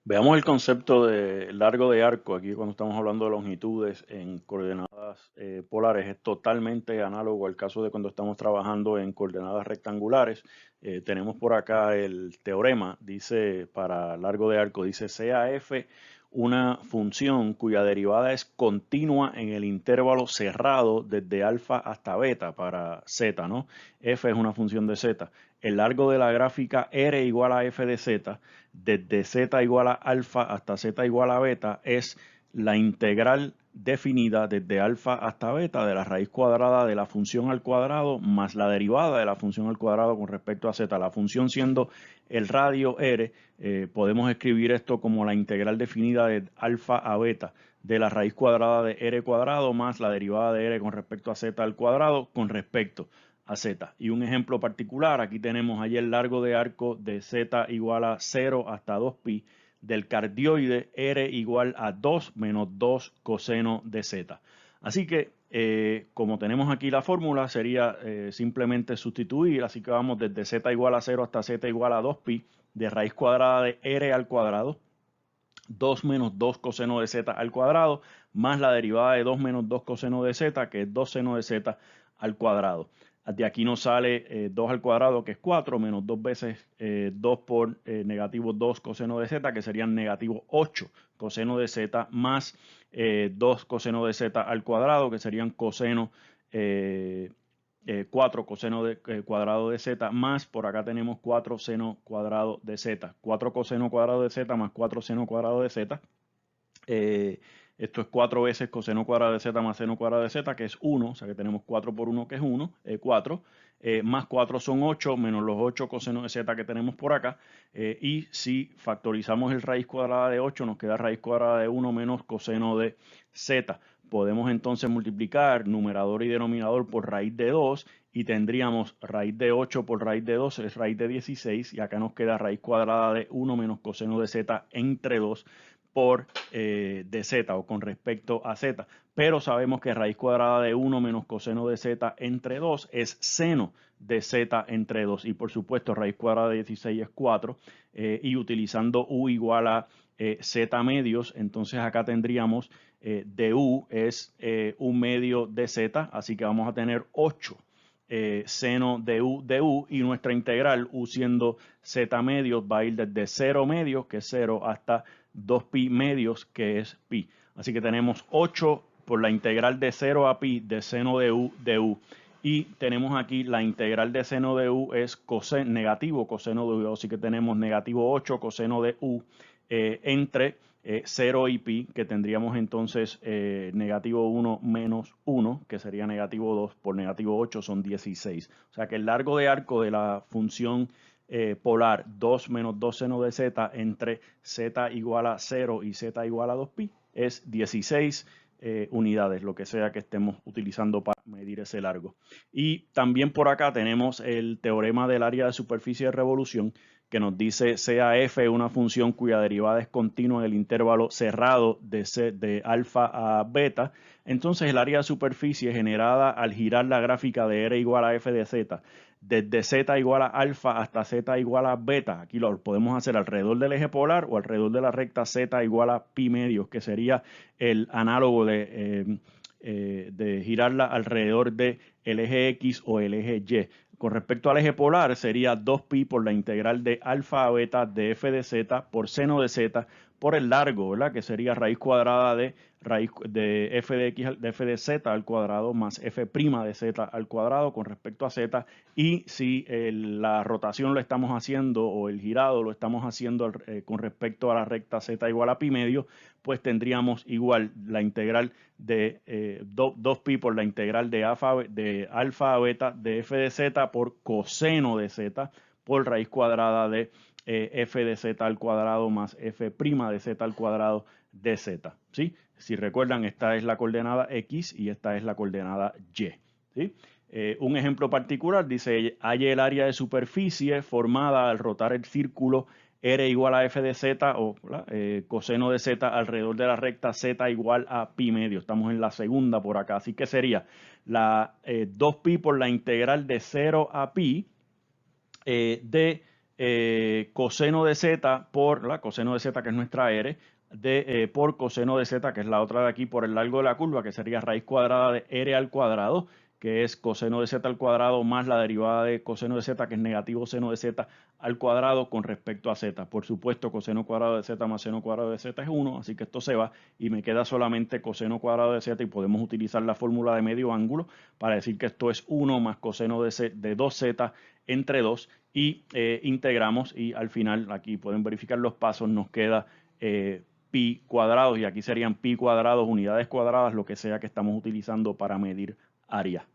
Veamos el concepto de largo de arco. Aquí cuando estamos hablando de longitudes en coordenadas polares es totalmente análogo al caso de cuando estamos trabajando en coordenadas rectangulares. Tenemos por acá el teorema, dice para largo de arco, dice sea f una función cuya derivada es continua en el intervalo cerrado desde alfa hasta beta para z, ¿no? F es una función de z. El largo de la gráfica r igual a f de z desde z igual a alfa hasta z igual a beta es la integral definida desde alfa hasta beta de la raíz cuadrada de la función al cuadrado más la derivada de la función al cuadrado con respecto a z. La función siendo el radio r, podemos escribir esto como la integral definida de alfa a beta de la raíz cuadrada de r cuadrado más la derivada de r con respecto a z al cuadrado con respecto a z. Y un ejemplo particular, aquí tenemos ahí el largo de arco de z igual a 0 hasta 2pi del cardioide r igual a 2 menos 2 coseno de z. Así que, como tenemos aquí la fórmula, sería simplemente sustituir, así que vamos desde z igual a 0 hasta z igual a 2pi de raíz cuadrada de r al cuadrado, 2 menos 2 coseno de z al cuadrado, más la derivada de 2 menos 2 coseno de z, que es 2 seno de z al cuadrado. De aquí nos sale 2 al cuadrado, que es 4, menos 2 veces 2 por negativo 2 coseno de z, que serían negativo 8 coseno de z, más 2 coseno de z al cuadrado, que serían coseno 4 coseno cuadrado de z, más por acá tenemos 4 seno cuadrado de z. 4 coseno cuadrado de z más 4 seno cuadrado de z. Esto es 4 veces coseno cuadrado de z más seno cuadrado de z, que es 1, o sea que tenemos 4 por 1, que es 1, 4, más 4 son 8, menos los 8 coseno de z que tenemos por acá, y si factorizamos el raíz cuadrada de 8, nos queda raíz cuadrada de 1 menos coseno de z. Podemos entonces multiplicar numerador y denominador por raíz de 2 y tendríamos raíz de 8 por raíz de 2 es raíz de 16 y acá nos queda raíz cuadrada de 1 menos coseno de z entre 2 por de z o con respecto a z. Pero sabemos que raíz cuadrada de 1 menos coseno de z entre 2 es seno de z entre 2. Y por supuesto raíz cuadrada de 16 es 4. Y utilizando u igual a z medios, entonces acá tendríamos du es 1 medio de z. Así que vamos a tener 8 seno de u y nuestra integral u siendo z medios va a ir desde 0 medios, que es 0, hasta 2pi medios, que es pi. Así que tenemos 8 por la integral de 0 a pi de seno de u. Y tenemos aquí la integral de seno de u es negativo coseno de u. Así que tenemos negativo 8 coseno de u entre 0 y pi, que tendríamos entonces negativo 1 menos 1, que sería negativo 2 por negativo 8, son 16. O sea que el largo de arco de la función polar 2 menos 2 seno de z entre z igual a 0 y z igual a 2pi es 16 unidades, lo que sea que estemos utilizando para medir ese largo. Y también por acá tenemos el teorema del área de superficie de revolución, que nos dice sea f una función cuya derivada es continua en el intervalo cerrado de alfa a beta. Entonces el área de superficie generada al girar la gráfica de r igual a f de z desde z igual a alfa hasta z igual a beta, aquí lo podemos hacer alrededor del eje polar o alrededor de la recta z igual a pi medios, que sería el análogo de girarla alrededor del eje X o el eje Y. Con respecto al eje polar, sería 2pi por la integral de alfa a beta de f de z por seno de z por el largo, ¿verdad? Que sería raíz cuadrada de raíz de f de x de f de z al cuadrado más f' de z al cuadrado con respecto a z. Y si la rotación lo estamos haciendo o el girado lo estamos haciendo con respecto a la recta z igual a pi medio, pues tendríamos igual la integral de 2pi por la integral de alfa a beta de f de z por coseno de z por raíz cuadrada de f de z al cuadrado más f' de z al cuadrado de z. ¿Sí? Si recuerdan, esta es la coordenada x y esta es la coordenada y. ¿Sí? Un ejemplo particular dice, halla el área de superficie formada al rotar el círculo r igual a f de z o coseno de z alrededor de la recta z igual a pi medio. Estamos en la segunda por acá. Así que sería la 2pi por la integral de 0 a pi de coseno de z por la coseno de z, que es nuestra r, por coseno de z, que es la otra de aquí, por el largo de la curva, que sería raíz cuadrada de r al cuadrado, que es coseno de z al cuadrado más la derivada de coseno de z, que es negativo seno de z al cuadrado con respecto a z. Por supuesto, coseno cuadrado de z más seno cuadrado de z es 1, así que esto se va y me queda solamente coseno cuadrado de z, y podemos utilizar la fórmula de medio ángulo para decir que esto es 1 más coseno de 2z entre 2, y integramos, y al final aquí pueden verificar los pasos, nos queda pi cuadrados, y aquí serían pi cuadrados, unidades cuadradas, lo que sea que estamos utilizando para medir área.